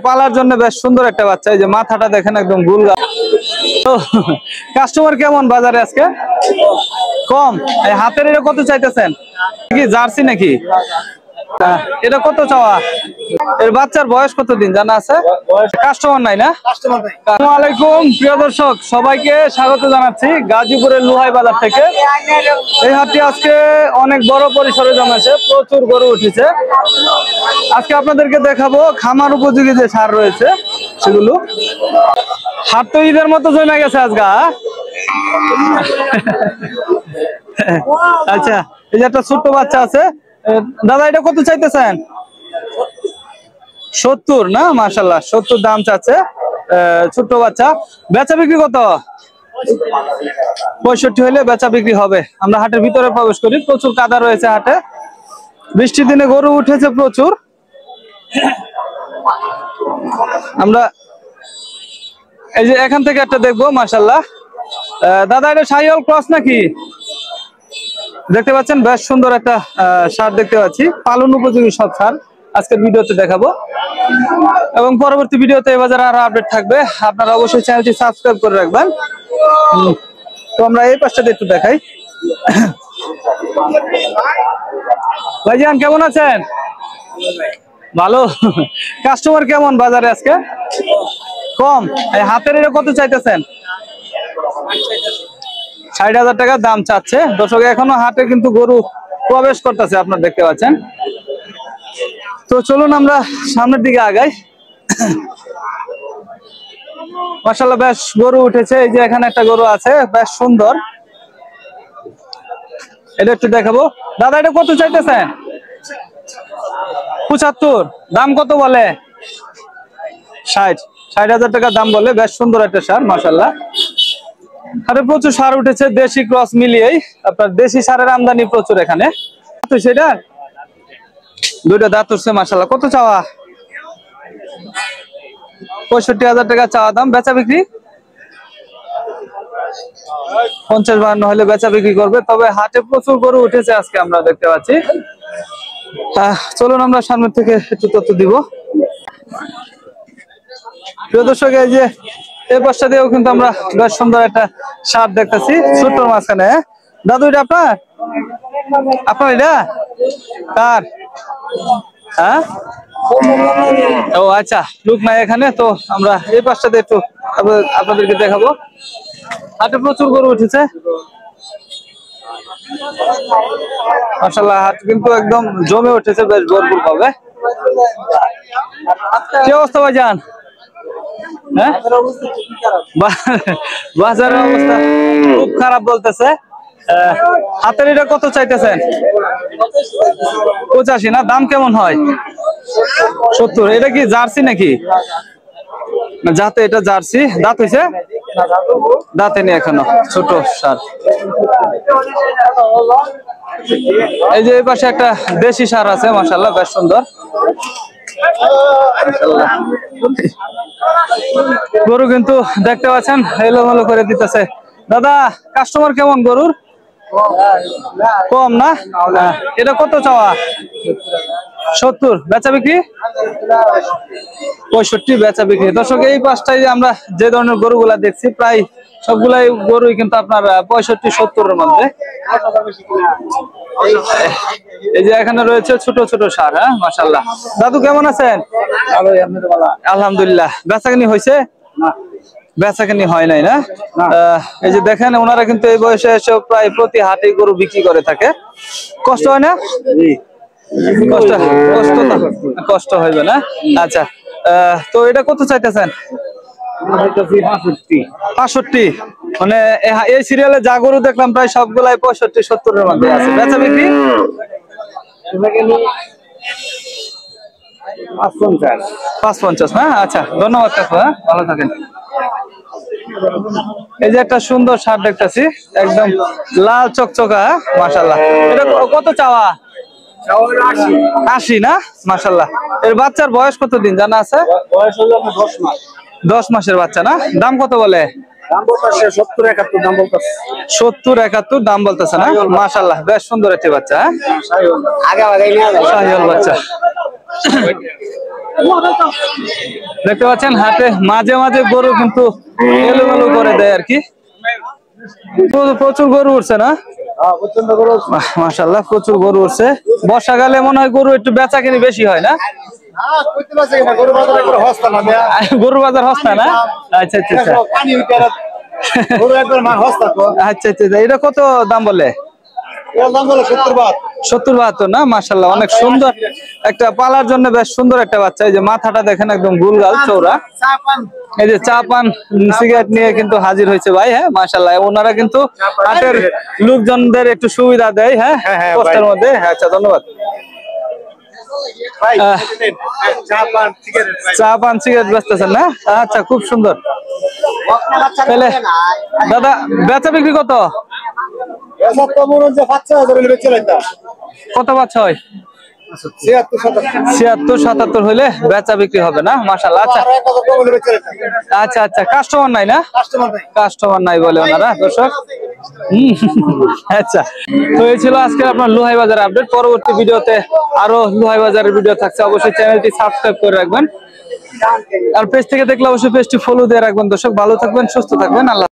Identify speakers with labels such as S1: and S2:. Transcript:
S1: পালার জন্য বেশ সুন্দর একটা বাচ্চা, এই যে মাথাটা দেখেন একদম গোল। তো কাস্টমার কেমন বাজারে আজকে? কম। এই হাতের এটা কত চাইতেছেন? কি জার্সি নাকি? এটা কত চাওয়া? এর বাচ্চার বয়স কত দিন জানা আছে? কাস্টমার নাই না? আসসালামু আলাইকুম প্রিয় দর্শক, সবাইকে স্বাগত জানাচ্ছি গাজীপুরের লোহাই বাজার থেকে। এই হাটটি আজকে অনেক বড় পরিসরে জমেছে, প্রচুর গরু উঠেছে। আজকে আপনাদেরকে দেখাবো খামার উপযোগী যে সার রয়েছে সেগুলো। হাট তো ঈদের মতো জমে গেছে আজকে। আচ্ছা, এই যে একটা ছোট্ট বাচ্চা আছে। দাদা এটা কত চাইতেছেন? 70 না? মাশাআল্লাহ 70 দাম চাচ্ছে। ছোট্ট বাচ্চা। বেচা বিক্রি কত? 65 হইলে বেচা বিক্রি হবে। আমরা হাটের ভিতরে প্রবেশ করি। প্রচুর কাদা রয়েছে হাটে, বৃষ্টির দিনে গরু উঠেছে প্রচুর। আমরা এই যে এখান থেকে একটা দেখবো। মাশাআল্লাহ দাদা এটা শাহিওয়াল ক্রস নাকি? দেখতে পাচ্ছেন বেশ সুন্দর একটা সার দেখতে পাচ্ছি। পালন উপযোগী সব সার আজকের ভিডিওতে দেখাবো, এবং পরবর্তী ভিডিওতে এই বাজারে আরো আপডেট থাকবে। আপনারা অবশ্যই চ্যানেলটি সাবস্ক্রাইব করে রাখবেন। তো আমরা এই পাশটাতে একটু দেখাই। ভাইজান কেমন আছেন? ভালো। কাস্টমার কেমন বাজারে আজকে? কম। এই হাতের এটা কত চাইতেছেন? 60,000 টাকা দাম চাচ্ছে। দর্শক এখনো হাটে কিন্তু গরু প্রবেশ করতেছে, আপনারা দেখতে পাচ্ছেন। তো চলুন আমরা সামনের দিকে আগাই। মাশাআল্লাহ বেশ গরু উঠেছে। এই যে এখানে একটা গরু আছে বেশ সুন্দর, এটা একটু দেখাবো। দাদা এটা কত চাইতেছেন? 75। দাম কত বলে? 60,000 টাকা দাম বলে। বেশ সুন্দর একটা সার মাশাআল্লাহ। আরে প্রচুর সার উঠেছে, দেশি ক্রস মিলিয়েই। আপনার দেশি সারের আমদানি প্রচুর এখানে। সেটা দুইটা দাঁত উঠছে মাশাআল্লাহ। কত চাওয়া? 65,000 টাকা চাওয়া দাম। বেচা বিক্রি 50-52 হলে বেচা বিক্রি করবে। তবে হাটে প্রচুর গরু উঠেছে আজকে, আমরা দেখতে পাচ্ছি। চলুন আমরা সামনের থেকে একটু তথ্য দিব। প্রিয় দর্শক, এই যে এই পাশটা দিয়েও কিন্তু আমরা বেশ সুন্দর একটা সার দেখতেছি ছোট্ট মাঝখানে। দাদু এটা আপনার? আপনার এটা কার? হ্যাঁ, ও আচ্ছা, লোক নাই এখানে। তো আমরা এই পাশটাতে একটু আপনাদেরকে দেখাবো। হাটে প্রচুর গরু উঠেছে মাশাআল্লাহ। হাট কিন্তু একদম জমে উঠেছে বেশ ভরপুর ভাবে। কি অবস্থা ভাইজান? হ্যাঁ, বাজারের অবস্থা খুব খারাপ বলতেছে। হাতের এটা কত চাইতেছেন? 85 না? দাম কেমন হয়? 70। এটা কি জার্সি নাকি? যাতে এটা জার্সি। দাঁত হইছে? দাঁতে নেই এখনো, ছোট সার। এই যে এই পাশে একটা দেশি সার আছে মাশাআল্লাহ বেশ সুন্দর। গরু কিন্তু দেখতে পাচ্ছেন এলোমেলো করে দিতেছে। দাদা কাস্টমার কেমন গরুর? কম না? এটা কত চাওয়া? 70। বেচা বিক্রি 65 বেচা বিক্রি। দর্শক এই পাশটাই আমরা যে ধরনের গরুগুলা দেখছি প্রায় সবগুলাই গরুই কিন্তু আপনার 65-70 এর মধ্যে। এই যে এখানে রয়েছে ছোট ছোট সার। হ্যাঁ মাশাআল্লাহ। দাদু কেমন আছেন? আলহামদুলিল্লাহ। বেচাকেনি হয়েছে? বেচাকেনি হয় নাই না? এই যে দেখেন ওনারা কিন্তু এই বয়সে এসে প্রায় প্রতি হাটে গরু বিক্রি করে থাকে। কষ্ট হয় না? কষ্ট হইবে না? আচ্ছা, তো এটা কত চাইতেছেন? 65। মানে এই সিরিয়ালে যা গরু দেখলাম প্রায় সবগুলাই 65-70 এর মধ্যে আছে। বেচা বিক্রি 550 না? আচ্ছা, ধন্যবাদ কাকু, হ্যাঁ ভালো থাকেন। এই যে একটা সুন্দর সার দেখতেছি একদম লাল চকচকা মাশাআল্লাহ। এটা কত চাওয়া? 80 না? মাশাআল্লাহ। এর বাচ্চার বয়স কত দিন জানা আছে? বয়স হলো 10 মাস। 10 মাসের বাচ্চা না? দাম কত বলে? দাম বলতেছে 70-71 দাম বলতেছে। 70-71 দাম বলতেছে না? মাশাআল্লাহ বেশ সুন্দর একটা বাচ্চা। শাহিওয়াল বাচ্চা। দেখতে পাচ্ছেন হাটে মাঝে মাঝে গরু কিন্তু এলোমেলো করে দেয় আর কি। প্রচুর গরু উঠছে না? মাশাআল্লাহ প্রচুর গরু উঠছে। বর্ষাকালে মনে হয় গরু একটু বেচা কিনি বেশি হয় না? গরু বাজার হস্তা না? আচ্ছা আচ্ছা আচ্ছা আচ্ছা আচ্ছা। এটা কত দাম বলে? 70-72 না? মাশাআল্লাহ অনেক সুন্দর একটা পালার জন্য বেশ সুন্দর একটা বাচ্চা। এই যে মাথাটা দেখেন একদম গুলগাল চৌড়া। এই যে চা পান সিগারেট নিয়ে কিন্তু হাজির হয়েছে ভাই। হ্যাঁ মাশাআল্লাহ ওনারা কিন্তু হাটের লোকজনদের একটু সুবিধা দেয়। হ্যাঁ কষ্টের মধ্যে। আচ্ছা ধন্যবাদ। চা পান সিগারেট বেচতেছেন না? আচ্ছা খুব সুন্দর। তাহলে দাদা বেচা বিক্রি কত? কত বাচ্চা হয়? 76-77 হইলে বেচা বিক্রি হবে না? মাশাআল্লাহ। আচ্ছা আচ্ছা আচ্ছা কাস্টমার নাই না? কাস্টমার নাই বলে ওনারা দর্শক। আচ্ছা তো এই ছিল আজকে আপনার লোহাই বাজার আপডেট। পরবর্তী ভিডিওতে আরো লোহাই বাজারের ভিডিও থাকছে, অবশ্যই চ্যানেলটি সাবস্ক্রাইব করে রাখবেন। আর পেজ থেকে দেখলে অবশ্যই পেজটি ফলো দিয়ে রাখবেন। দর্শক ভালো থাকবেন, সুস্থ থাকবেন, আল্লাহ।